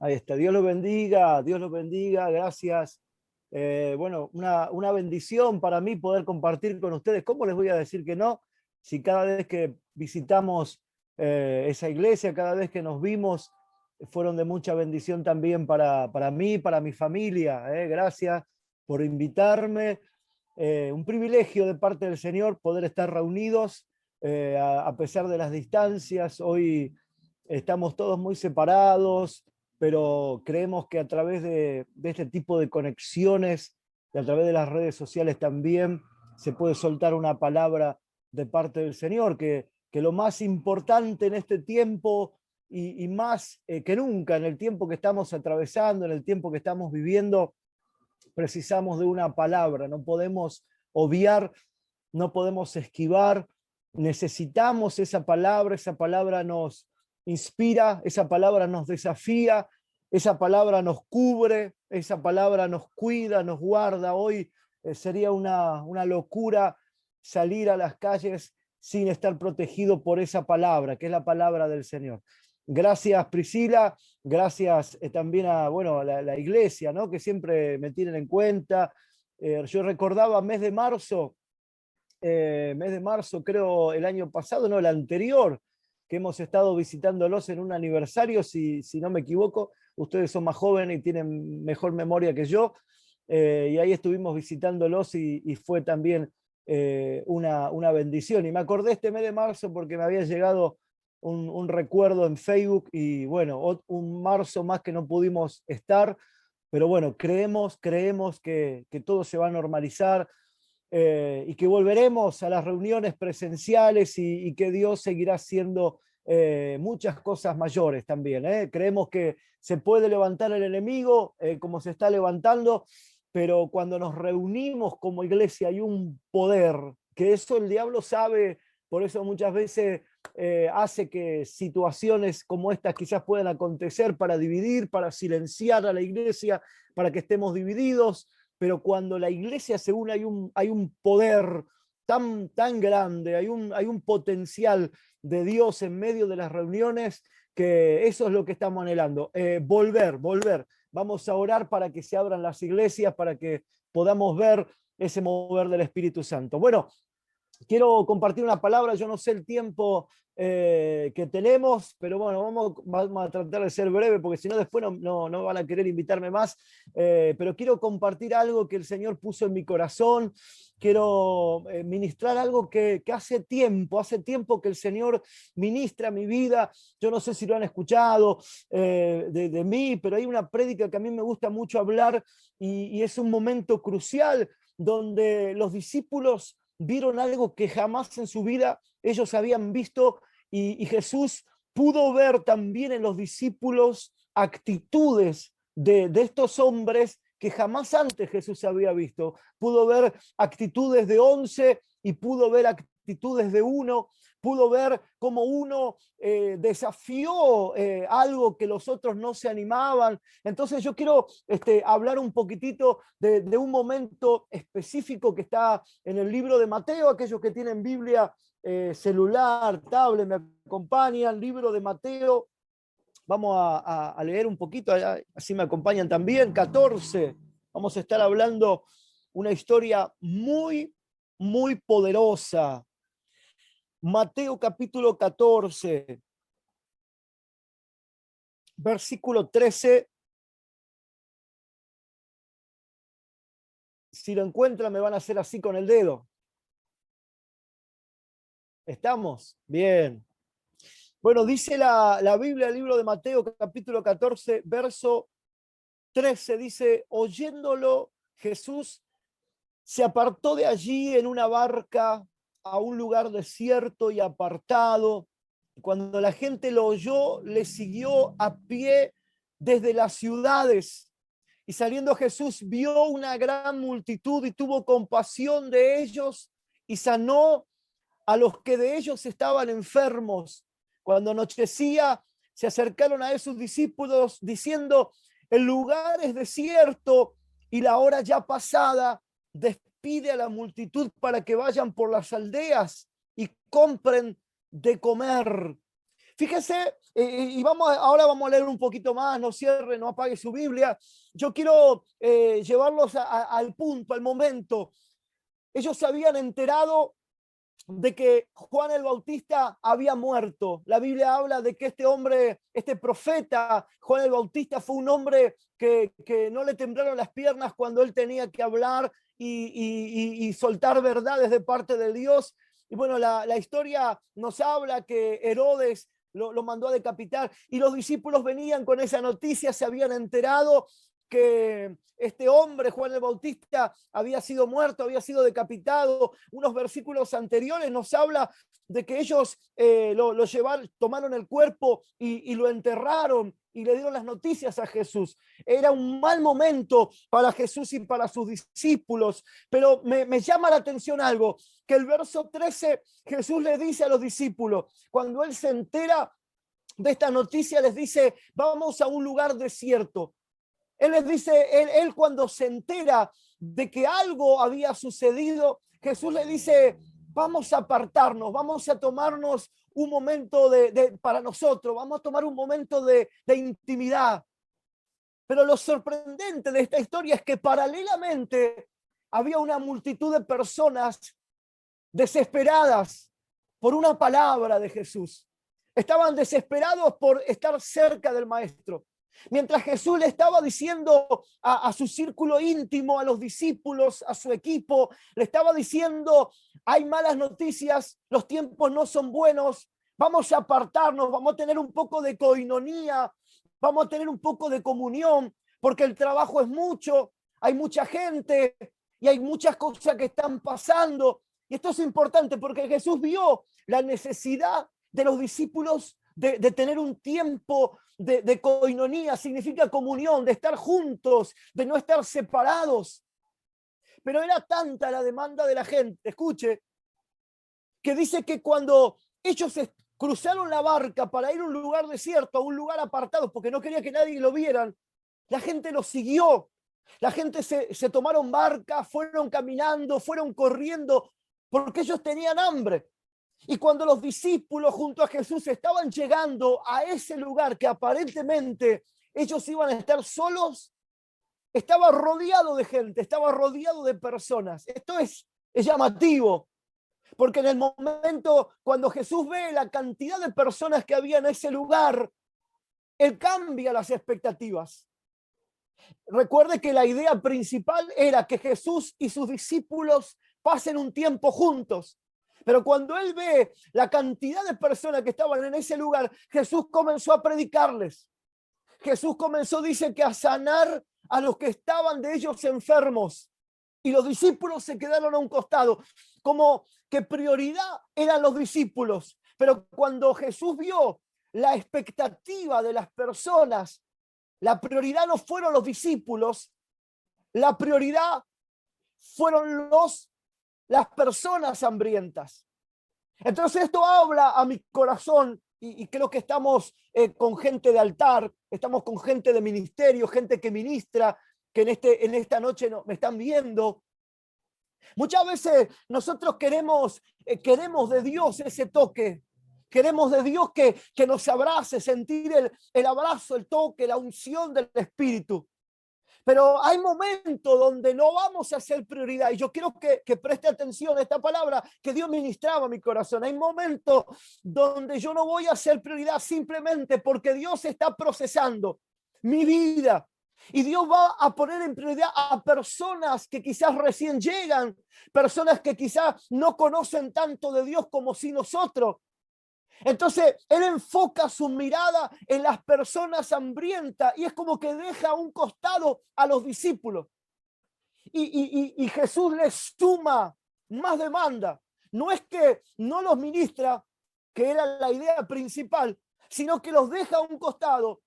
Ahí está. Dios los bendiga, Dios los bendiga. Gracias. Bueno, una bendición para mí poder compartir con ustedes. ¿Cómo les voy a decir que no? Si cada vez que visitamos esa iglesia, cada vez que nos vimos, fueron de mucha bendición también para mí, para mi familia. Gracias por invitarme. Un privilegio de parte del Señor poder estar reunidos a pesar de las distancias. Hoy estamos todos muy separados, pero creemos que a través de este tipo de conexiones y a través de las redes sociales también se puede soltar una palabra de parte del Señor, que lo más importante en este tiempo y más que nunca, en el tiempo que estamos atravesando, en el tiempo que estamos viviendo, precisamos de una palabra, no podemos obviar, no podemos esquivar, necesitamos esa palabra nos inspira, esa palabra nos desafía, esa palabra nos cubre, esa palabra nos cuida, nos guarda. Hoy sería una locura salir a las calles sin estar protegido por esa palabra, que es la palabra del Señor. Gracias, Priscila. Gracias también a, bueno, a la iglesia, ¿no? Que siempre me tienen en cuenta. Yo recordaba mes de marzo, creo el año pasado, no, el anterior, que hemos estado visitándolos en un aniversario, si no me equivoco. Ustedes son más jóvenes y tienen mejor memoria que yo. Y ahí estuvimos visitándolos y fue también una bendición. Y me acordé este mes de marzo porque me había llegado un recuerdo en Facebook y bueno, un marzo más que no pudimos estar, pero bueno, creemos que todo se va a normalizar y que volveremos a las reuniones presenciales y que Dios seguirá haciendo muchas cosas mayores también. Creemos que se puede levantar el enemigo como se está levantando, pero cuando nos reunimos como iglesia hay un poder, que eso el diablo sabe, por eso muchas veces hace que situaciones como estas quizás puedan acontecer para dividir, para silenciar a la iglesia, para que estemos divididos, pero cuando la iglesia se une hay un poder tan grande, hay un potencial de Dios en medio de las reuniones, que eso es lo que estamos anhelando. Volver. Vamos a orar para que se abran las iglesias, para que podamos ver ese mover del Espíritu Santo. Bueno, quiero compartir una palabra, yo no sé el tiempo que tenemos, pero bueno, vamos a tratar de ser breve, porque si no después no van a querer invitarme más, pero quiero compartir algo que el Señor puso en mi corazón, quiero ministrar algo que hace tiempo que el Señor ministra mi vida. Yo no sé si lo han escuchado de mí, pero hay una prédica que a mí me gusta mucho hablar y es un momento crucial donde los discípulos vieron algo que jamás en su vida ellos habían visto y Jesús pudo ver también en los discípulos actitudes de estos hombres que jamás antes Jesús había visto. Pudo ver actitudes de 11 y pudo ver actitudes de uno. Pudo ver cómo uno desafió algo que los otros no se animaban. Entonces yo quiero hablar un poquitito de un momento específico que está en el libro de Mateo. Aquellos que tienen Biblia, celular, tablet, me acompañan, libro de Mateo. Vamos a leer un poquito, así me acompañan también. 14. Vamos a estar hablando una historia muy poderosa. Mateo capítulo 14, versículo 13. Si lo encuentran, me van a hacer así con el dedo. ¿Estamos? Bien. Bueno, dice la Biblia, el libro de Mateo, capítulo 14, verso 13, dice: oyéndolo, Jesús se apartó de allí en una barca a un lugar desierto y apartado. Cuando la gente lo oyó, le siguió a pie desde las ciudades. Y saliendo Jesús vio una gran multitud y tuvo compasión de ellos y sanó a los que de ellos estaban enfermos. Cuando anochecía, se acercaron a él sus discípulos diciendo: el lugar es desierto y la hora ya pasada. Despide a la multitud para que vayan por las aldeas y compren de comer. Fíjese, Ahora vamos a leer un poquito más, no cierre, no apague su Biblia. Yo quiero llevarlos al punto, al momento. Ellos se habían enterado de que Juan el Bautista había muerto. La Biblia habla de que este hombre, este profeta, Juan el Bautista, fue un hombre que no le temblaron las piernas cuando él tenía que hablar y soltar verdades de parte de Dios. Y bueno, la historia nos habla que Herodes lo mandó a decapitar y los discípulos venían con esa noticia, se habían enterado que este hombre, Juan el Bautista, había sido muerto, había sido decapitado. Unos versículos anteriores nos habla de que ellos lo llevaron, tomaron el cuerpo y lo enterraron y le dieron las noticias a Jesús. Era un mal momento para Jesús y para sus discípulos, pero me llama la atención algo, que el verso 13 Jesús le dice a los discípulos, cuando él se entera de esta noticia, les dice, vamos a un lugar desierto. Él les dice, él cuando se entera de que algo había sucedido, Jesús le dice, vamos a apartarnos, vamos a tomarnos un momento para nosotros, vamos a tomar un momento de intimidad. Pero lo sorprendente de esta historia es que paralelamente había una multitud de personas desesperadas por una palabra de Jesús. Estaban desesperados por estar cerca del Maestro. Mientras Jesús le estaba diciendo a su círculo íntimo, a los discípulos, a su equipo, le estaba diciendo, hay malas noticias, los tiempos no son buenos, vamos a apartarnos, vamos a tener un poco de coinonía, vamos a tener un poco de comunión, porque el trabajo es mucho, hay mucha gente y hay muchas cosas que están pasando. Y esto es importante porque Jesús vio la necesidad de los discípulos de tener un tiempo de coinonía, significa comunión, de estar juntos, de no estar separados. Pero era tanta la demanda de la gente, escuche, que dice que cuando ellos cruzaron la barca para ir a un lugar desierto, a un lugar apartado, porque no quería que nadie lo vieran, la gente los siguió. La gente se tomaron barca, fueron caminando, fueron corriendo, porque ellos tenían hambre. Y cuando los discípulos junto a Jesús estaban llegando a ese lugar que aparentemente ellos iban a estar solos, estaba rodeado de gente, estaba rodeado de personas. Esto es llamativo, porque en el momento cuando Jesús ve la cantidad de personas que había en ese lugar, él cambia las expectativas. Recuerde que la idea principal era que Jesús y sus discípulos pasen un tiempo juntos. Pero cuando él ve la cantidad de personas que estaban en ese lugar, Jesús comenzó a predicarles. Jesús comenzó, dice, que a sanar a los que estaban de ellos enfermos. Y los discípulos se quedaron a un costado, como que prioridad eran los discípulos. Pero cuando Jesús vio la expectativa de las personas, la prioridad no fueron los discípulos, la prioridad fueron las personas hambrientas. Entonces esto habla a mi corazón y creo que estamos con gente de altar, estamos con gente de ministerio, gente que ministra, que en esta noche me están viendo. Muchas veces nosotros queremos de Dios ese toque. Queremos de Dios que nos abrace, sentir el abrazo, el toque, la unción del Espíritu. Pero hay momentos donde no vamos a ser prioridad. Y yo quiero que preste atención a esta palabra que Dios ministraba a mi corazón. Hay momentos donde yo no voy a ser prioridad simplemente porque Dios está procesando mi vida. Y Dios va a poner en prioridad a personas que quizás recién llegan, personas que quizás no conocen tanto de Dios como si nosotros. Entonces, él enfoca su mirada en las personas hambrientas y es como que deja a un costado a los discípulos. Y Jesús les suma más demanda. No es que no los ministra, que era la idea principal, sino que los deja a un costado.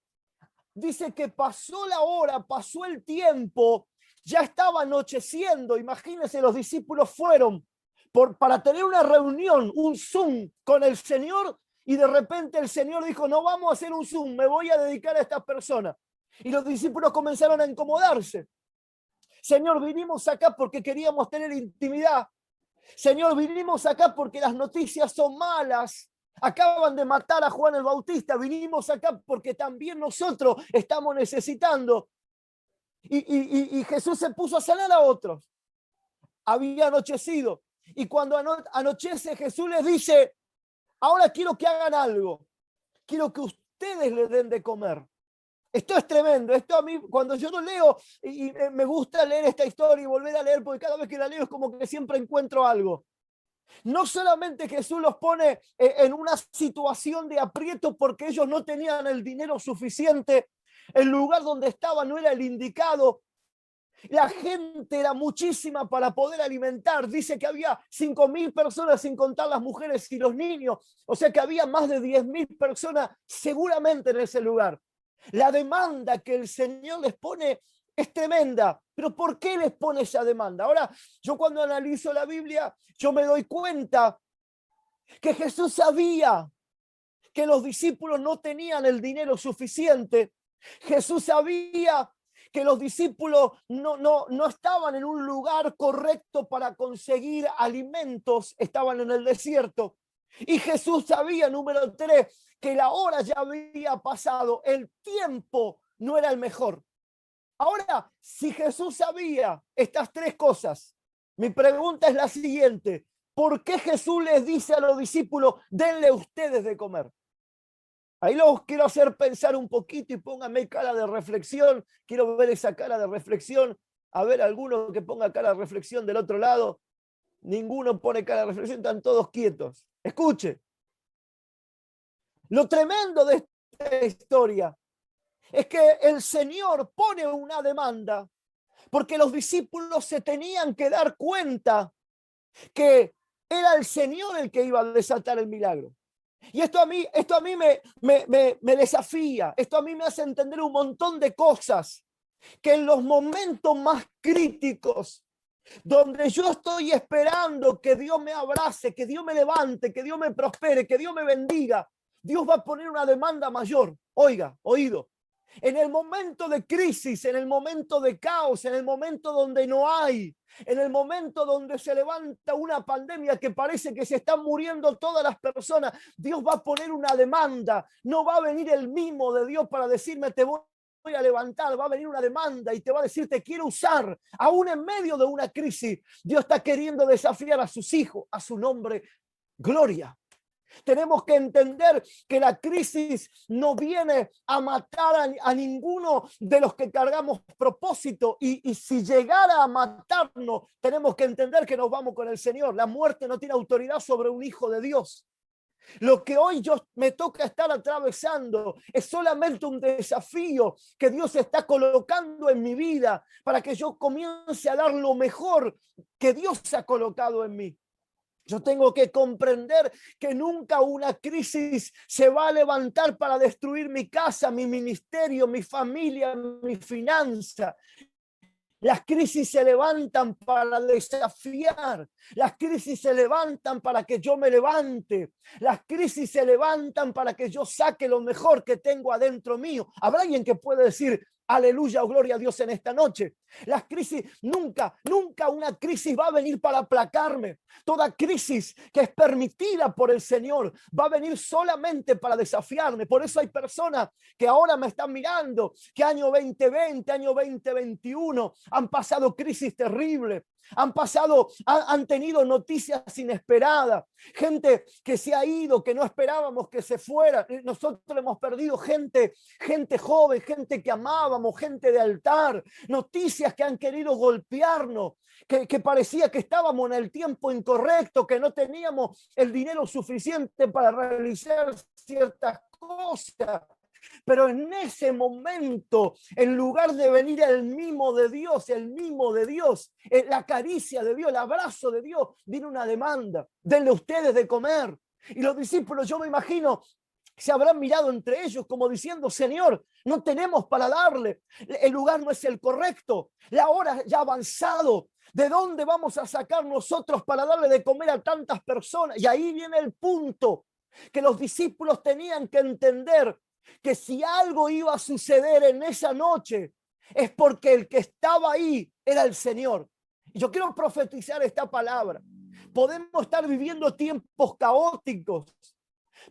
Dice que pasó la hora, pasó el tiempo, ya estaba anocheciendo. Imagínense, los discípulos fueron para tener una reunión, un Zoom con el Señor, y de repente el Señor dijo, no vamos a hacer un Zoom, me voy a dedicar a estas personas. Y los discípulos comenzaron a incomodarse. Señor, vinimos acá porque queríamos tener intimidad. Señor, vinimos acá porque las noticias son malas. Acaban de matar a Juan el Bautista, vinimos acá porque también nosotros estamos necesitando. Y Jesús se puso a sanar a otros. Había anochecido. Y cuando anochece, Jesús les dice, ahora quiero que hagan algo. Quiero que ustedes le den de comer. Esto es tremendo. Esto a mí, cuando yo lo leo, y me gusta leer esta historia y volver a leer, porque cada vez que la leo es como que siempre encuentro algo. No solamente Jesús los pone en una situación de aprieto porque ellos no tenían el dinero suficiente, el lugar donde estaban no era el indicado, la gente era muchísima para poder alimentar. Dice que había 5.000 personas sin contar las mujeres y los niños. O sea que había más de 10.000 personas seguramente en ese lugar. La demanda que el Señor les pone es tremenda. Pero ¿por qué les pone esa demanda? Ahora, yo cuando analizo la Biblia, yo me doy cuenta que Jesús sabía que los discípulos no tenían el dinero suficiente. Jesús sabía que los discípulos no estaban en un lugar correcto para conseguir alimentos, estaban en el desierto. Y Jesús sabía, número 3, que la hora ya había pasado, el tiempo no era el mejor. Ahora, si Jesús sabía estas 3 cosas, mi pregunta es la siguiente: ¿por qué Jesús les dice a los discípulos, denle ustedes de comer? Ahí los quiero hacer pensar un poquito y pónganme cara de reflexión. Quiero ver esa cara de reflexión. A ver, alguno que ponga cara de reflexión del otro lado. Ninguno pone cara de reflexión, están todos quietos. Escuche. Lo tremendo de esta historia es que el Señor pone una demanda porque los discípulos se tenían que dar cuenta que era el Señor el que iba a desatar el milagro. Y esto a mí me desafía, esto a mí me hace entender un montón de cosas, que en los momentos más críticos, donde yo estoy esperando que Dios me abrace, que Dios me levante, que Dios me prospere, que Dios me bendiga, Dios va a poner una demanda mayor. Oiga, oído. En el momento de crisis, en el momento de caos, en el momento donde no hay, en el momento donde se levanta una pandemia que parece que se están muriendo todas las personas, Dios va a poner una demanda. No va a venir el mimo de Dios para decirme te voy a levantar, va a venir una demanda y te va a decir te quiero usar. Aún en medio de una crisis, Dios está queriendo desafiar a sus hijos, a su nombre, gloria. Tenemos que entender que la crisis no viene a matar a ninguno de los que cargamos propósito y si llegara a matarnos, tenemos que entender que nos vamos con el Señor. La muerte no tiene autoridad sobre un hijo de Dios. Lo que hoy me toca estar atravesando es solamente un desafío que Dios está colocando en mi vida para que yo comience a dar lo mejor que Dios ha colocado en mí. Yo tengo que comprender que nunca una crisis se va a levantar para destruir mi casa, mi ministerio, mi familia, mi finanza. Las crisis se levantan para desafiar. Las crisis se levantan para que yo me levante. Las crisis se levantan para que yo saque lo mejor que tengo adentro mío. ¿Habrá alguien que puede decir aleluya o gloria a Dios en esta noche? Las crisis, nunca una crisis va a venir para aplacarme. Toda crisis que es permitida por el Señor va a venir solamente para desafiarme. Por eso hay personas que ahora me están mirando, que año 2020, año 2021 han pasado crisis terribles. Han tenido noticias inesperadas, gente que se ha ido, que no esperábamos que se fuera. Nosotros hemos perdido gente joven, gente que amábamos, gente de altar, noticias que han querido golpearnos, que parecía que estábamos en el tiempo incorrecto, que no teníamos el dinero suficiente para realizar ciertas cosas. Pero en ese momento, en lugar de venir el mimo de Dios, la caricia de Dios, el abrazo de Dios, vino una demanda: denle ustedes de comer. Y los discípulos, yo me imagino, se habrán mirado entre ellos como diciendo: Señor, no tenemos para darle, el lugar no es el correcto, la hora ya ha avanzado. ¿De dónde vamos a sacar nosotros para darle de comer a tantas personas? Y ahí viene el punto que los discípulos tenían que entender: que si algo iba a suceder en esa noche es porque el que estaba ahí era el Señor. Y yo quiero profetizar esta palabra. Podemos estar viviendo tiempos caóticos,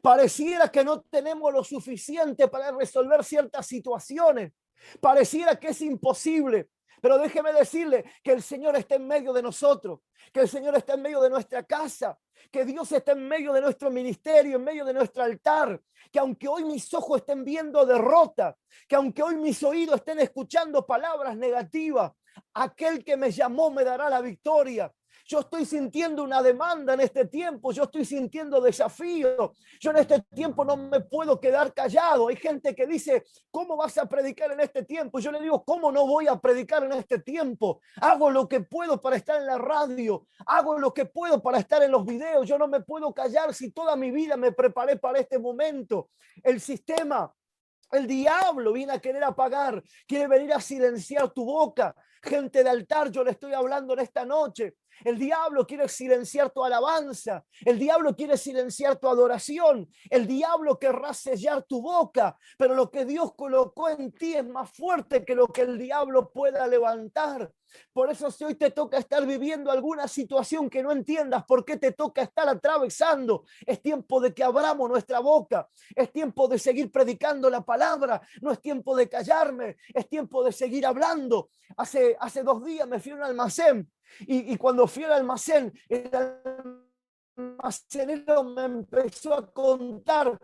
Pareciera que no tenemos lo suficiente para resolver ciertas situaciones. Pareciera que es imposible. Pero déjeme decirle que el Señor está en medio de nosotros, que el Señor está en medio de nuestra casa, que Dios está en medio de nuestro ministerio, en medio de nuestro altar, que aunque hoy mis ojos estén viendo derrota, que aunque hoy mis oídos estén escuchando palabras negativas, aquel que me llamó me dará la victoria. Yo estoy sintiendo una demanda en este tiempo, yo estoy sintiendo desafío. Yo en este tiempo no me puedo quedar callado. Hay gente que dice, ¿cómo vas a predicar en este tiempo? Yo le digo, ¿cómo no voy a predicar en este tiempo? Hago lo que puedo para estar en la radio, hago lo que puedo para estar en los videos. Yo no me puedo callar si toda mi vida me preparé para este momento. El sistema, el diablo viene a querer apagar, quiere venir a silenciar tu boca. Gente de altar, yo le estoy hablando en esta noche. El diablo quiere silenciar tu alabanza. El diablo quiere silenciar tu adoración. El diablo querrá sellar tu boca. Pero lo que Dios colocó en ti es más fuerte que lo que el diablo pueda levantar. Por eso si hoy te toca estar viviendo alguna situación que no entiendas por qué te toca estar atravesando, es tiempo de que abramos nuestra boca, es tiempo de seguir predicando la palabra, no es tiempo de callarme, es tiempo de seguir hablando. Hace 2 días me fui a un almacén y cuando fui al almacén, el almacenero me empezó a contar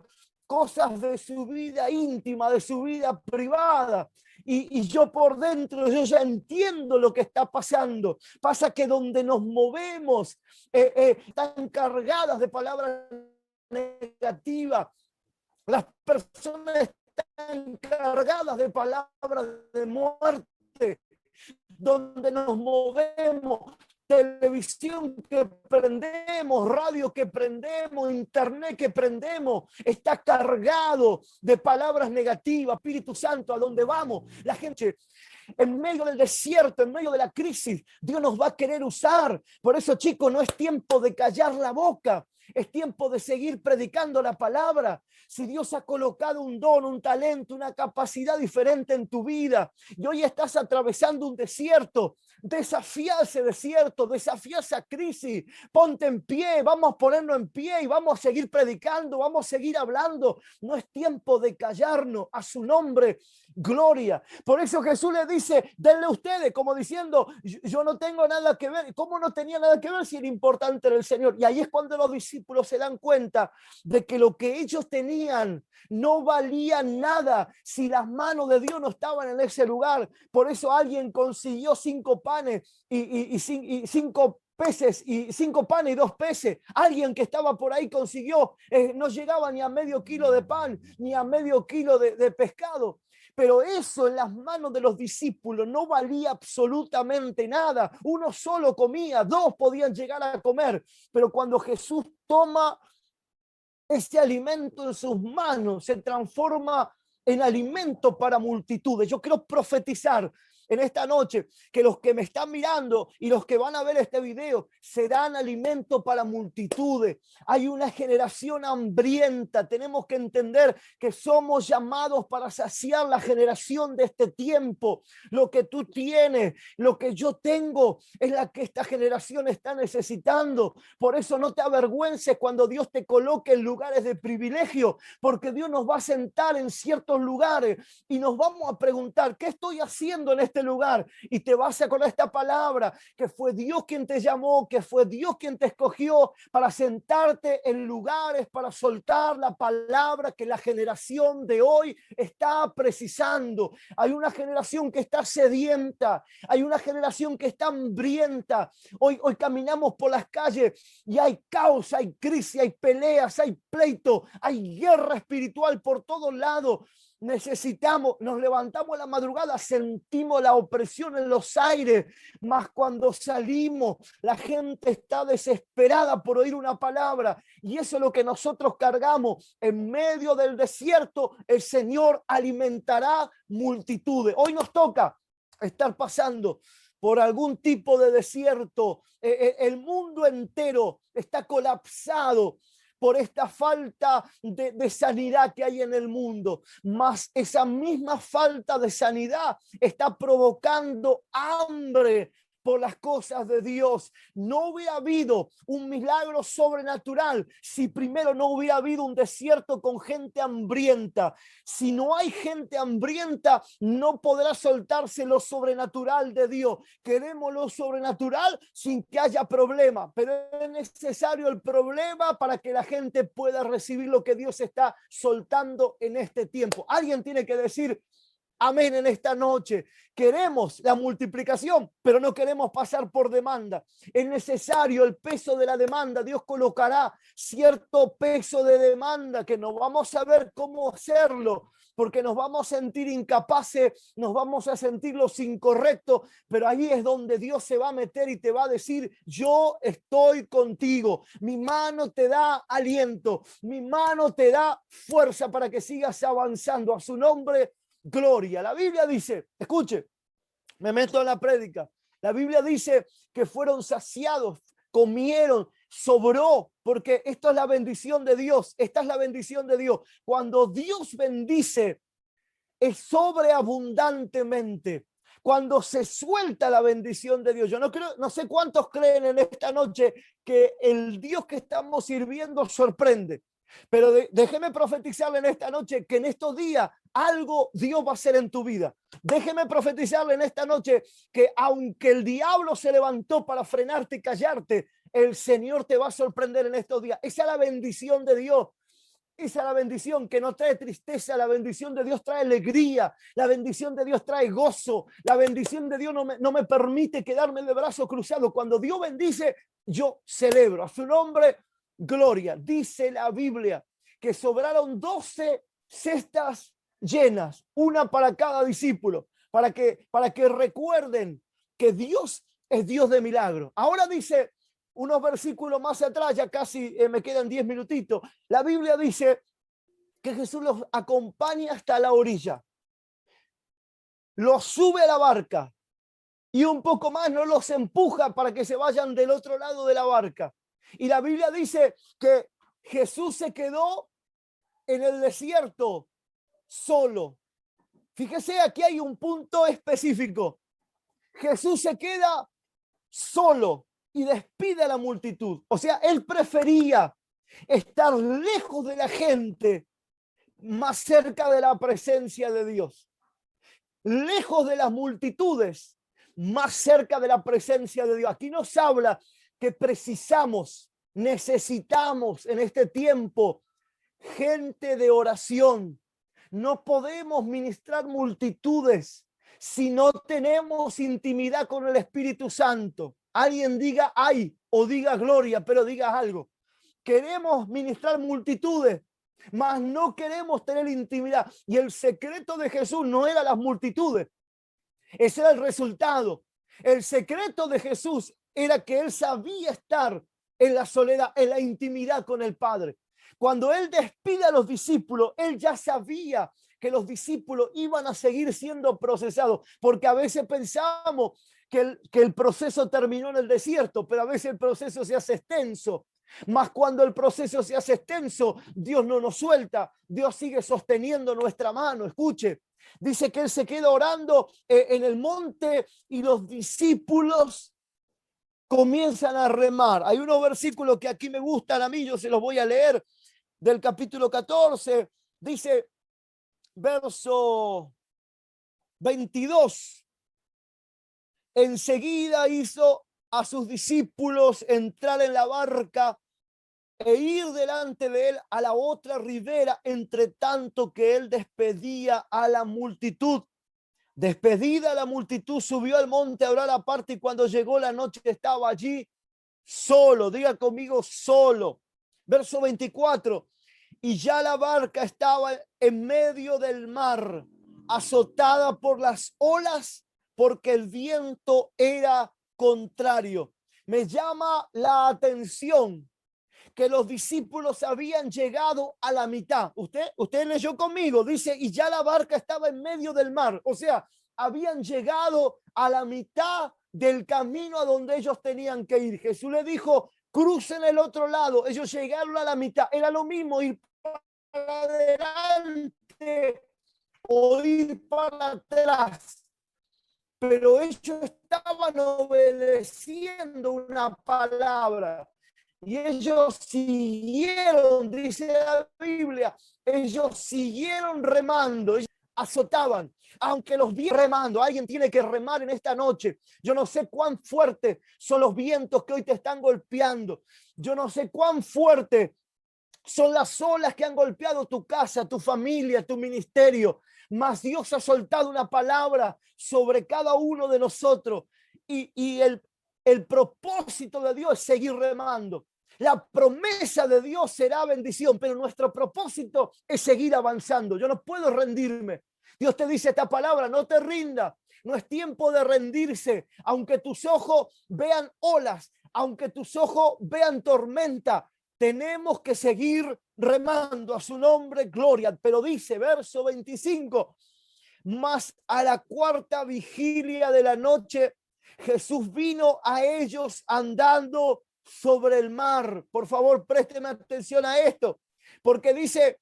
cosas de su vida íntima, de su vida privada. Y yo por dentro, yo ya entiendo lo que está pasando. Pasa que donde nos movemos están cargadas de palabras negativas. Las personas están cargadas de palabras de muerte. Donde nos movemos, televisión que prendemos, radio que prendemos, internet que prendemos, está cargado de palabras negativas. Espíritu Santo, a donde vamos, la gente en medio del desierto, en medio de la crisis, Dios nos va a querer usar. Por eso, chicos, no es tiempo de callar la boca. Es tiempo de seguir predicando la palabra. Si Dios ha colocado un don, un talento, una capacidad diferente en tu vida y hoy estás atravesando un desierto, desafía ese desierto, desafía esa crisis, ponte en pie, vamos a ponernos en pie y vamos a seguir predicando, vamos a seguir hablando. No es tiempo de callarnos. A su nombre, gloria. Por eso Jesús le dice, denle ustedes, como diciendo, yo no tengo nada que ver. ¿Cómo no tenía nada que ver si era importante el Señor? Y ahí es cuando los discípulos se dan cuenta de que lo que ellos tenían no valía nada si las manos de Dios no estaban en ese lugar. Por eso alguien consiguió 5 panes y 5 peces y 5 panes y 2 peces. Alguien que estaba por ahí consiguió, no llegaba ni a medio kilo de pan, ni a medio kilo de pescado. Pero eso en las manos de los discípulos no valía absolutamente nada. Uno solo comía, 2 podían llegar a comer. Pero cuando Jesús toma ese alimento en sus manos, se transforma en alimento para multitudes. Yo quiero profetizar en esta noche que los que me están mirando y los que van a ver este video serán alimento para multitudes. Hay una generación hambrienta. Tenemos que entender que somos llamados para saciar la generación de este tiempo. Lo que tú tienes, lo que yo tengo, es la que esta generación está necesitando. Por eso no te avergüences cuando Dios te coloque en lugares de privilegio, porque Dios nos va a sentar en ciertos lugares y nos vamos a preguntar, ¿qué estoy haciendo en este lugar? Y te vas a acordar esta palabra, que fue Dios quien te llamó, que fue Dios quien te escogió para sentarte en lugares, para soltar la palabra que la generación de hoy está precisando. Hay una generación que está sedienta, hay una generación que está hambrienta. Hoy caminamos por las calles y hay caos, hay crisis, hay peleas, hay pleito, hay guerra espiritual por todos lados. Necesitamos, nos levantamos en la madrugada, sentimos la opresión en los aires, mas cuando salimos, la gente está desesperada por oír una palabra, y eso es lo que nosotros cargamos. En medio del desierto, el Señor alimentará multitudes. Hoy nos toca estar pasando por algún tipo de desierto. El mundo entero está colapsado por esta falta de sanidad que hay en el mundo. Mas esa misma falta de sanidad está provocando hambre por las cosas de Dios. No hubiera habido un milagro sobrenatural si primero no hubiera habido un desierto con gente hambrienta. Si no hay gente hambrienta, no podrá soltarse lo sobrenatural de Dios. Queremos lo sobrenatural sin que haya problema, pero es necesario el problema para que la gente pueda recibir lo que Dios está soltando en este tiempo. Alguien tiene que decir amén en esta noche. Queremos la multiplicación, pero no queremos pasar por demanda. Es necesario el peso de la demanda. Dios colocará cierto peso de demanda que no vamos a ver cómo hacerlo, porque nos vamos a sentir incapaces, nos vamos a sentir los incorrectos, pero ahí es donde Dios se va a meter y te va a decir, yo estoy contigo. Mi mano te da aliento, mi mano te da fuerza para que sigas avanzando. A su nombre, gloria. La Biblia dice, escuche, me meto en la prédica. La Biblia dice que fueron saciados, comieron, sobró, porque esto es la bendición de Dios. Esta es la bendición de Dios. Cuando Dios bendice, es sobreabundantemente. Cuando se suelta la bendición de Dios. Yo no creo, no sé cuántos creen en esta noche que el Dios que estamos sirviendo sorprende. Pero déjeme profetizarle en esta noche que en estos días algo Dios va a hacer en tu vida. Déjeme profetizarle en esta noche que aunque el diablo se levantó para frenarte y callarte, el Señor te va a sorprender en estos días. Esa es la bendición de Dios. Esa es la bendición que no trae tristeza. La bendición de Dios trae alegría. La bendición de Dios trae gozo. La bendición de Dios no me permite quedarme de brazos cruzados. Cuando Dios bendice, yo celebro. A su nombre, gloria. Dice la Biblia que sobraron 12 cestas llenas, una para cada discípulo, para que recuerden que Dios es Dios de milagro. Ahora dice unos versículos más atrás, ya casi me quedan 10 minutitos, la Biblia dice que Jesús los acompaña hasta la orilla, los sube a la barca y un poco más no los empuja para que se vayan del otro lado de la barca. Y la Biblia dice que Jesús se quedó en el desierto solo. Fíjese, aquí hay un punto específico. Jesús se queda solo y despide a la multitud. O sea, él prefería estar lejos de la gente, más cerca de la presencia de Dios. Lejos de las multitudes, más cerca de la presencia de Dios. Aquí nos habla que necesitamos en este tiempo gente de oración. No podemos ministrar multitudes si no tenemos intimidad con el Espíritu Santo. Alguien diga ay o diga gloria, pero diga algo. Queremos ministrar multitudes, mas no queremos tener intimidad. Y el secreto de Jesús no era las multitudes. Ese era el resultado. El secreto de Jesús era que él sabía estar en la soledad, en la intimidad con el Padre. Cuando él despide a los discípulos, él ya sabía que los discípulos iban a seguir siendo procesados, porque a veces pensamos que el proceso terminó en el desierto, pero a veces el proceso se hace extenso. Mas cuando el proceso se hace extenso, Dios no nos suelta, Dios sigue sosteniendo nuestra mano. Escuche, dice que él se queda orando en el monte y los discípulos comienzan a remar. Hay unos versículos que aquí me gustan a mí, yo se los voy a leer, del capítulo 14, dice, verso 22, enseguida hizo a sus discípulos entrar en la barca e ir delante de él a la otra ribera, entre tanto que él despedía a la multitud. Despedida la multitud, subió al monte a orar aparte, y cuando llegó la noche estaba allí solo. Diga conmigo, solo. Verso 24. Y ya la barca estaba en medio del mar, azotada por las olas, porque el viento era contrario. Me llama la atención que los discípulos habían llegado a la mitad. Usted leyó conmigo, dice, y ya la barca estaba en medio del mar. O sea, habían llegado a la mitad del camino a donde ellos tenían que ir. Jesús le dijo, crucen el otro lado. Ellos llegaron a la mitad. Era lo mismo ir para adelante o ir para atrás. pero ellos estaban obedeciendo una palabra. Y ellos siguieron, dice la Biblia, ellos siguieron remando, ellos azotaban, aunque los vientos remando. Alguien tiene que remar en esta noche. Yo no sé cuán fuertes son los vientos que hoy te están golpeando. Yo no sé cuán fuerte son las olas que han golpeado tu casa, tu familia, tu ministerio. Mas Dios ha soltado una palabra sobre cada uno de nosotros. Y el propósito de Dios es seguir remando. La promesa de Dios será bendición, pero nuestro propósito es seguir avanzando. Yo no puedo rendirme. Dios te dice esta palabra: no te rindas. No es tiempo de rendirse. Aunque tus ojos vean olas, aunque tus ojos vean tormenta, tenemos que seguir remando. A su nombre, gloria. Pero dice, verso 25, mas a la cuarta vigilia de la noche, Jesús vino a ellos andando sobre el mar. Por favor, présteme atención a esto, porque dice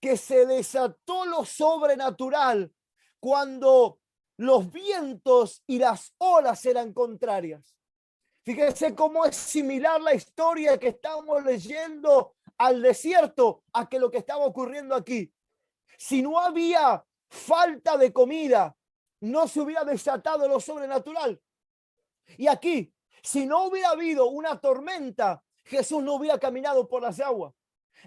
que se desató lo sobrenatural cuando los vientos y las olas eran contrarias. Fíjense cómo es similar la historia que estamos leyendo al desierto a que lo que estaba ocurriendo aquí. Si no había falta de comida, no se hubiera desatado lo sobrenatural. Y aquí, si no hubiera habido una tormenta, Jesús no hubiera caminado por las aguas.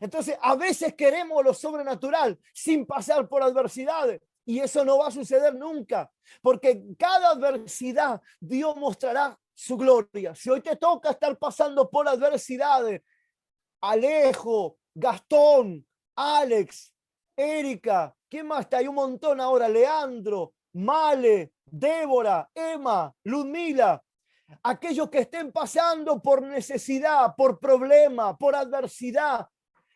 Entonces, a veces queremos lo sobrenatural sin pasar por adversidades. Y eso no va a suceder nunca, porque en cada adversidad Dios mostrará su gloria. Si hoy te toca estar pasando por adversidades, Alejo, Gastón, Alex, Erika, ¿quién más está? Hay un montón ahora, Leandro, Male, Débora, Emma, Ludmila, aquellos que estén pasando por necesidad, por problema, por adversidad.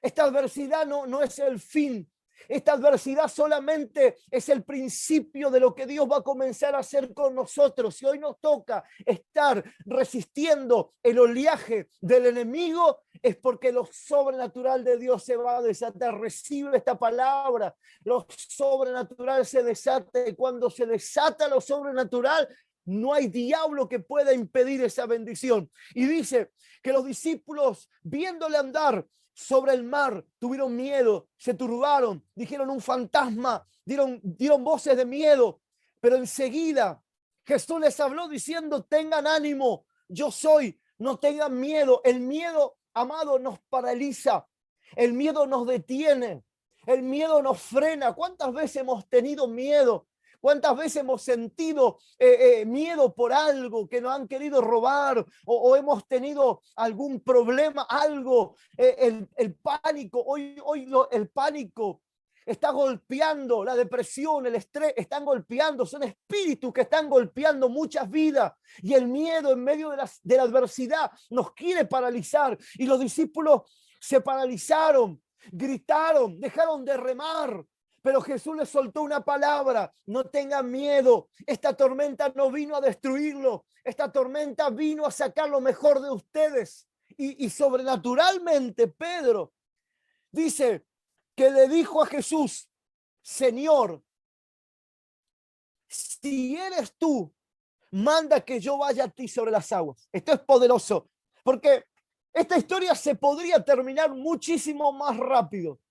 Esta adversidad no es el fin. Esta adversidad solamente es el principio de lo que Dios va a comenzar a hacer con nosotros. Si hoy nos toca estar resistiendo el oleaje del enemigo, es porque lo sobrenatural de Dios se va a desatar. Recibe esta palabra. Lo sobrenatural se desata, y cuando se desata lo sobrenatural, no hay diablo que pueda impedir esa bendición. Y dice que los discípulos, viéndole andar sobre el mar, tuvieron miedo, se turbaron, dijeron un fantasma, dieron voces de miedo, pero enseguida Jesús les habló diciendo: tengan ánimo, yo soy, no tengan miedo. El miedo, amado, nos paraliza, el miedo nos detiene, el miedo nos frena. ¿Cuántas veces hemos tenido miedo? ¿Cuántas veces hemos sentido miedo por algo que nos han querido robar o hemos tenido algún problema, algo? El pánico, hoy el pánico está golpeando, la depresión, el estrés están golpeando, son espíritus que están golpeando muchas vidas, y el miedo en medio de la adversidad nos quiere paralizar. Y los discípulos se paralizaron, gritaron, dejaron de remar. Pero Jesús les soltó una palabra: no tengan miedo. Esta tormenta no vino a destruirlo. Esta tormenta vino a sacar lo mejor de ustedes. Y sobrenaturalmente Pedro dice que le dijo a Jesús: Señor, si eres tú, manda que yo vaya a ti sobre las aguas. Esto es poderoso, porque esta historia se podría terminar muchísimo más rápido.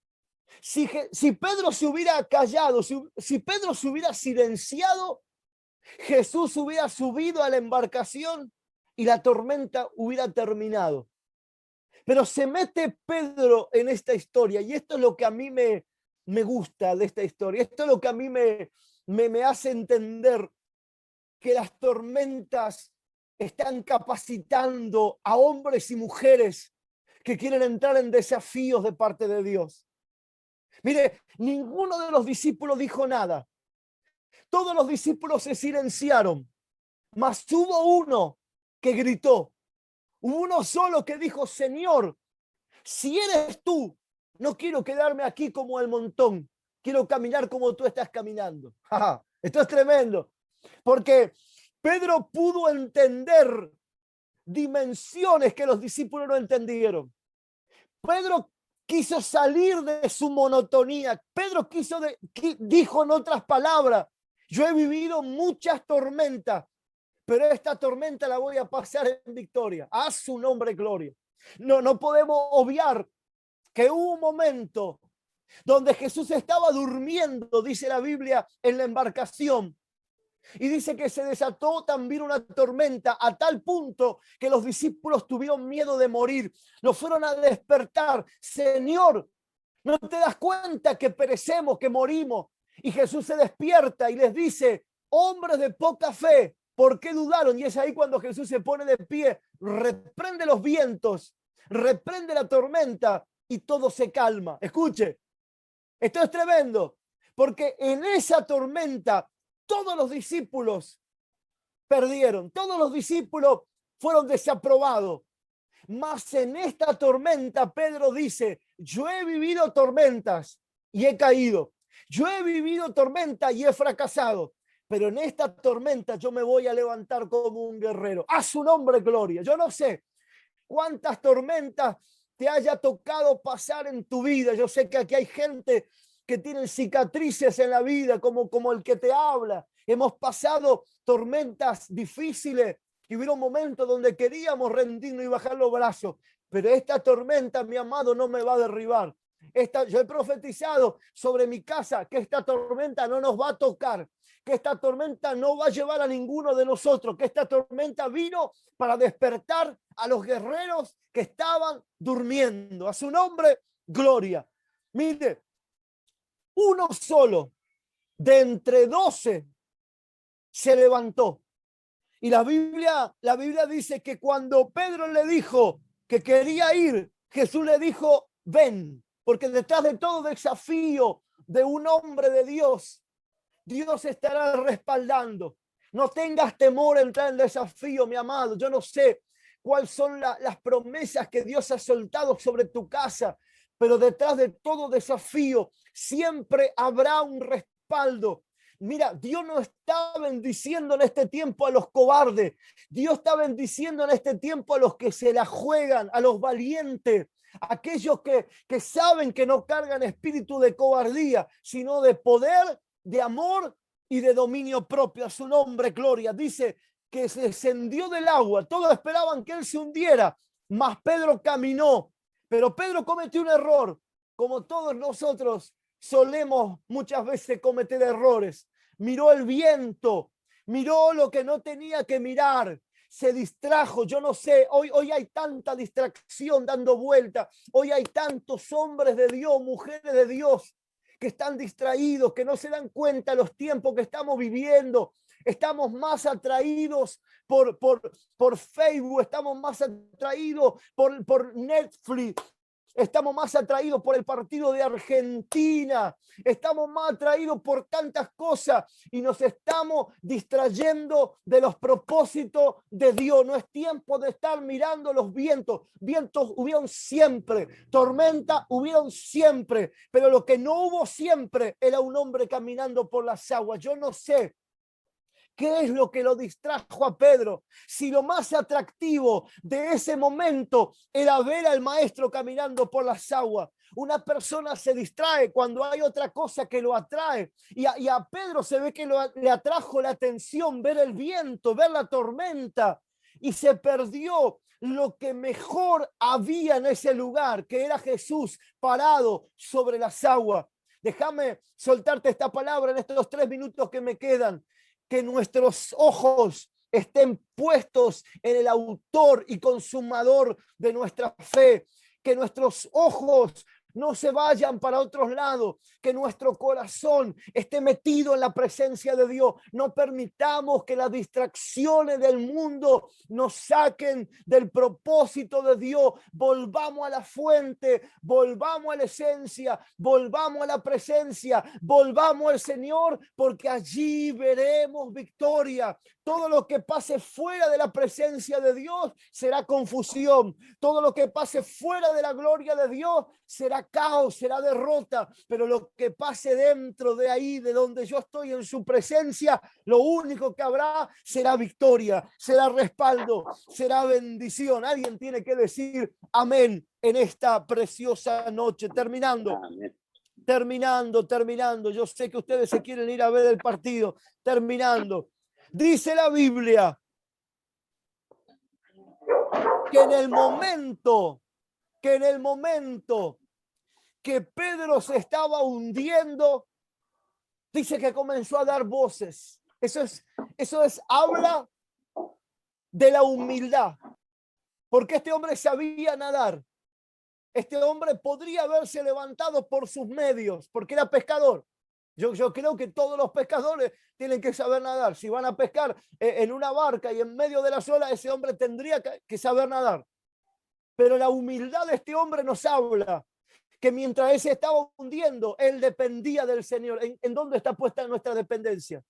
Si Pedro se hubiera callado, si Pedro se hubiera silenciado, Jesús hubiera subido a la embarcación y la tormenta hubiera terminado. Pero se mete Pedro en esta historia, y esto es lo que a mí me gusta de esta historia. Esto es lo que a mí me hace entender que las tormentas están capacitando a hombres y mujeres que quieren entrar en desafíos de parte de Dios. Mire, ninguno de los discípulos dijo nada. Todos los discípulos se silenciaron, mas hubo uno que gritó. Hubo uno solo que dijo: Señor, si eres tú, no quiero quedarme aquí como el montón. Quiero caminar como tú estás caminando. Esto es tremendo, porque Pedro pudo entender dimensiones que los discípulos no entendieron. Pedro quiso salir de su monotonía. Pedro dijo en otras palabras: Yo he vivido muchas tormentas, pero esta tormenta la voy a pasar en victoria. A su nombre, gloria. No podemos obviar que hubo un momento donde Jesús estaba durmiendo, dice la Biblia, en la embarcación. Y dice que se desató también una tormenta a tal punto que los discípulos tuvieron miedo de morir. Los fueron a despertar. Señor, ¿no te das cuenta que perecemos, que morimos? Y Jesús se despierta y les dice, hombres de poca fe, ¿por qué dudaron? Y es ahí cuando Jesús se pone de pie, reprende los vientos, reprende la tormenta y todo se calma. Escuche, esto es tremendo, porque en esa tormenta todos los discípulos perdieron, todos los discípulos fueron desaprobados. Mas en esta tormenta, Pedro dice, yo he vivido tormentas y he caído. Yo he vivido tormenta y he fracasado. Pero en esta tormenta yo me voy a levantar como un guerrero. A su nombre, gloria. Yo no sé cuántas tormentas te haya tocado pasar en tu vida. Yo sé que aquí hay gente que tienen cicatrices en la vida, como el que te habla. Hemos pasado tormentas difíciles y hubo momentos donde queríamos rendirnos y bajar los brazos. Pero esta tormenta, mi amado, no me va a derribar. Yo he profetizado sobre mi casa que esta tormenta no nos va a tocar, que esta tormenta no va a llevar a ninguno de nosotros, que esta tormenta vino para despertar a los guerreros que estaban durmiendo. A su nombre, gloria. Mire, uno solo de entre 12 se levantó. Y la Biblia dice que cuando Pedro le dijo que quería ir, Jesús le dijo, ven, porque detrás de todo desafío de un hombre de Dios, Dios estará respaldando. No tengas temor a entrar en desafío, mi amado. Yo no sé cuáles son las promesas que Dios ha soltado sobre tu casa, pero detrás de todo desafío siempre habrá un respaldo. Mira, Dios no está bendiciendo en este tiempo a los cobardes. Dios está bendiciendo en este tiempo a los que se la juegan, a los valientes, aquellos que saben que no cargan espíritu de cobardía, sino de poder, de amor y de dominio propio. A su nombre, gloria. Dice que se descendió del agua. Todos esperaban que él se hundiera, mas Pedro caminó. Pero Pedro cometió un error, como todos nosotros solemos muchas veces cometer errores. Miró el viento, miró lo que no tenía que mirar, se distrajo. Yo no sé, hoy hay tanta distracción dando vuelta, hoy hay tantos hombres de Dios, mujeres de Dios, que están distraídos, que no se dan cuenta de los tiempos que estamos viviendo. Estamos más atraídos por Facebook, estamos más atraídos por Netflix. Estamos más atraídos por el partido de Argentina. Estamos más atraídos por tantas cosas y nos estamos distrayendo de los propósitos de Dios. No es tiempo de estar mirando los vientos. Vientos hubieron siempre, tormenta hubieron siempre, pero lo que no hubo siempre era un hombre caminando por las aguas. Yo no sé ¿qué es lo que lo distrajo a Pedro? Si lo más atractivo de ese momento era ver al maestro caminando por las aguas. Una persona se distrae cuando hay otra cosa que lo atrae. Y a Pedro se ve que le atrajo la atención ver el viento, ver la tormenta. Y se perdió lo que mejor había en ese lugar, que era Jesús parado sobre las aguas. Déjame soltarte esta palabra en estos 3 minutos que me quedan. Que nuestros ojos estén puestos en el autor y consumador de nuestra fe. Que nuestros ojos no se vayan para otros lados, que nuestro corazón esté metido en la presencia de Dios. No permitamos que las distracciones del mundo nos saquen del propósito de Dios. Volvamos a la fuente, volvamos a la esencia, volvamos a la presencia, volvamos al Señor, porque allí veremos victoria. Todo lo que pase fuera de la presencia de Dios será confusión. Todo lo que pase fuera de la gloria de Dios será caos, será derrota. Pero lo que pase dentro de ahí, de donde yo estoy en su presencia, lo único que habrá será victoria, será respaldo, será bendición. Alguien tiene que decir amén en esta preciosa noche. Terminando. Amén. terminando. Yo sé que ustedes se quieren ir a ver el partido. Terminando. Dice la Biblia que en el momento que Pedro se estaba hundiendo, dice que comenzó a dar voces. Eso es habla de la humildad. Porque este hombre sabía nadar. Este hombre podría haberse levantado por sus medios, porque era pescador. Yo creo que todos los pescadores tienen que saber nadar. Si van a pescar en una barca y en medio de la ola, ese hombre tendría que saber nadar. Pero la humildad de este hombre nos habla que mientras él se estaba hundiendo, él dependía del Señor. ¿En dónde está puesta nuestra dependencia?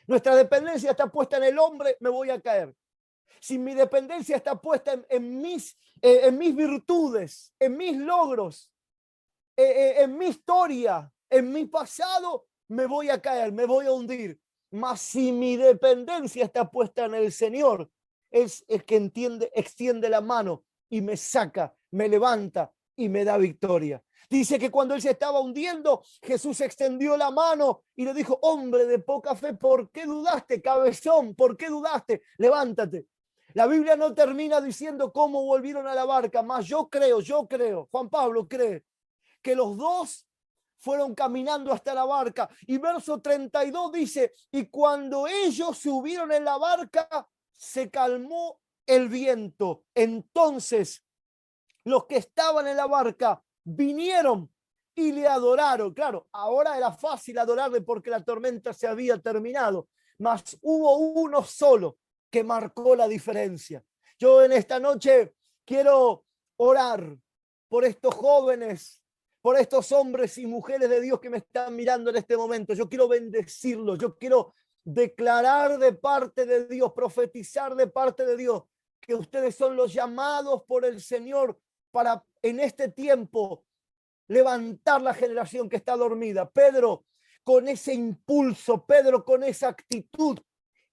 Nuestra dependencia está puesta en el hombre, me voy a caer. Si mi dependencia está puesta en mis virtudes, en mis logros, en mi historia, en mi pasado, me voy a caer, me voy a hundir. Mas si mi dependencia está puesta en el Señor, es el que extiende la mano y me saca, me levanta y me da victoria. Dice que cuando él se estaba hundiendo, Jesús extendió la mano y le dijo: hombre de poca fe, ¿por qué dudaste, cabezón? ¿Por qué dudaste? Levántate. La Biblia no termina diciendo cómo volvieron a la barca, mas yo creo, Juan Pablo cree que los dos fueron caminando hasta la barca. Y verso 32 dice: y cuando ellos subieron en la barca, se calmó el viento. Entonces los que estaban en la barca vinieron y le adoraron. Claro, ahora era fácil adorarle porque la tormenta se había terminado, mas hubo uno solo que marcó la diferencia. Yo en esta noche quiero orar por estos jóvenes, por estos hombres y mujeres de Dios que me están mirando en este momento. Yo quiero bendecirlos, yo quiero declarar de parte de Dios, profetizar de parte de Dios, que ustedes son los llamados por el Señor para en este tiempo levantar la generación que está dormida. Pedro, con ese impulso, Pedro, con esa actitud,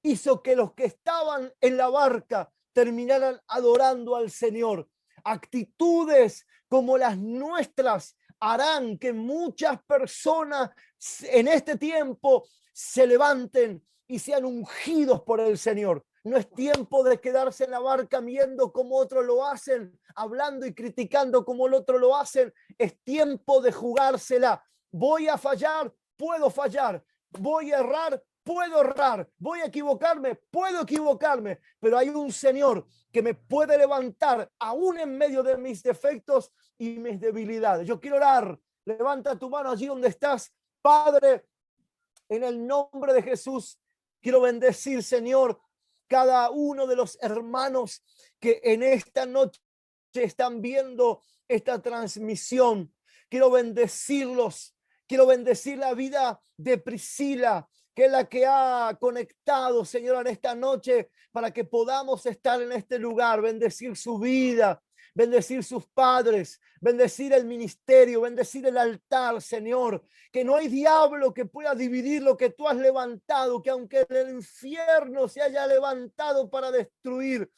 hizo que los que estaban en la barca terminaran adorando al Señor. Actitudes como las nuestras harán que muchas personas en este tiempo se levanten y sean ungidos por el Señor. No es tiempo de quedarse en la barca viendo cómo otros lo hacen, hablando y criticando como el otro lo hacen. Es tiempo de jugársela. Voy a fallar, puedo fallar. Voy a errar, puedo errar. Voy a equivocarme, puedo equivocarme. Pero hay un Señor que me puede levantar aún en medio de mis defectos y mis debilidades. Yo quiero orar. Levanta tu mano allí donde estás. Padre, en el nombre de Jesús, quiero bendecir, Señor, cada uno de los hermanos que en esta noche están viendo esta transmisión. Quiero bendecirlos. Quiero bendecir la vida de Priscila, que es la que ha conectado, Señor, en esta noche para que podamos estar en este lugar. Bendecir su vida, bendecir sus padres, bendecir el ministerio, bendecir el altar, Señor. Que no hay diablo que pueda dividir lo que tú has levantado, que aunque el infierno se haya levantado para destruir,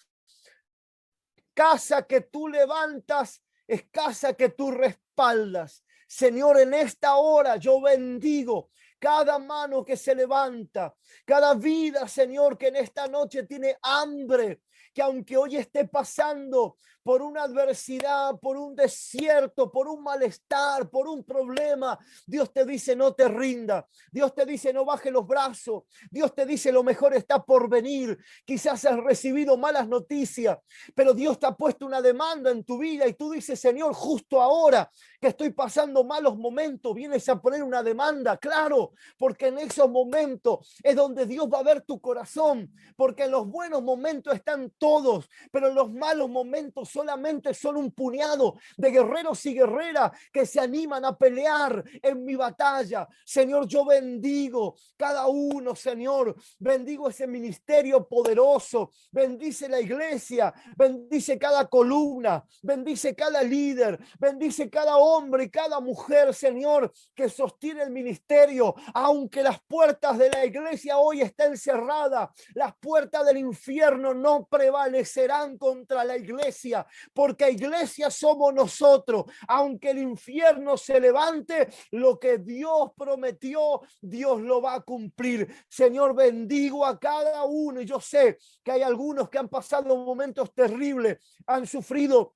casa que tú levantas es casa que tú respaldas. Señor, en esta hora yo bendigo cada mano que se levanta, cada vida, Señor, que en esta noche tiene hambre, que aunque hoy esté pasando por una adversidad, por un desierto, por un malestar, por un problema, Dios te dice: no te rinda. Dios te dice: no baje los brazos. Dios te dice: lo mejor está por venir. Quizás has recibido malas noticias, pero Dios te ha puesto una demanda en tu vida y tú dices: Señor, justo ahora que estoy pasando malos momentos, vienes a poner una demanda. Claro, porque en esos momentos es donde Dios va a ver tu corazón, porque en los buenos momentos están todos, pero en los malos momentos solamente son un puñado de guerreros y guerreras que se animan a pelear en mi batalla. Señor, yo bendigo cada uno, Señor, bendigo ese ministerio poderoso, bendice la iglesia, bendice cada columna, bendice cada líder, bendice cada hombre y cada mujer, Señor, que sostiene el ministerio. Aunque las puertas de la iglesia hoy estén cerradas, las puertas del infierno no prevalecerán contra la iglesia. iglesia, porque iglesia somos nosotros. Aunque el infierno se levante, lo que Dios prometió, Dios lo va a cumplir. Señor, bendigo a cada uno, y yo sé que hay algunos que han pasado momentos terribles, han sufrido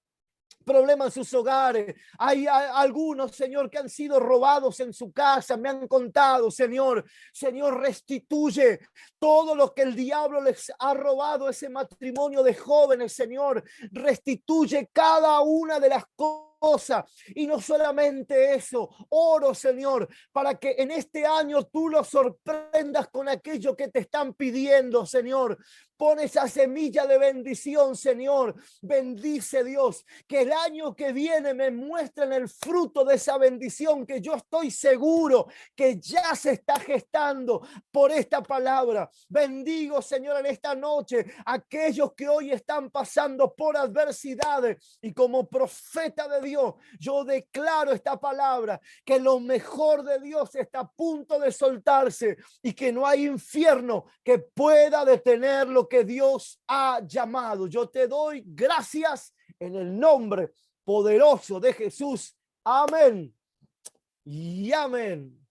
problemas en sus hogares. Hay algunos, Señor, que han sido robados en su casa, me han contado, Señor. Señor, restituye todo lo que el diablo les ha robado, ese matrimonio de jóvenes, Señor. Restituye cada una de las cosas. Y no solamente eso, oro, Señor, para que en este año tú los sorprendas con aquello que te están pidiendo, Señor. Pon esa semilla de bendición, Señor. Bendice, Dios, que el año que viene me muestren el fruto de esa bendición que yo estoy seguro que ya se está gestando por esta palabra. Bendigo, Señor, en esta noche aquellos que hoy están pasando por adversidades, y como profeta de Dios, yo declaro esta palabra, que lo mejor de Dios está a punto de soltarse y que no hay infierno que pueda detener lo que Dios ha llamado. Yo te doy gracias en el nombre poderoso de Jesús. Amén y amén.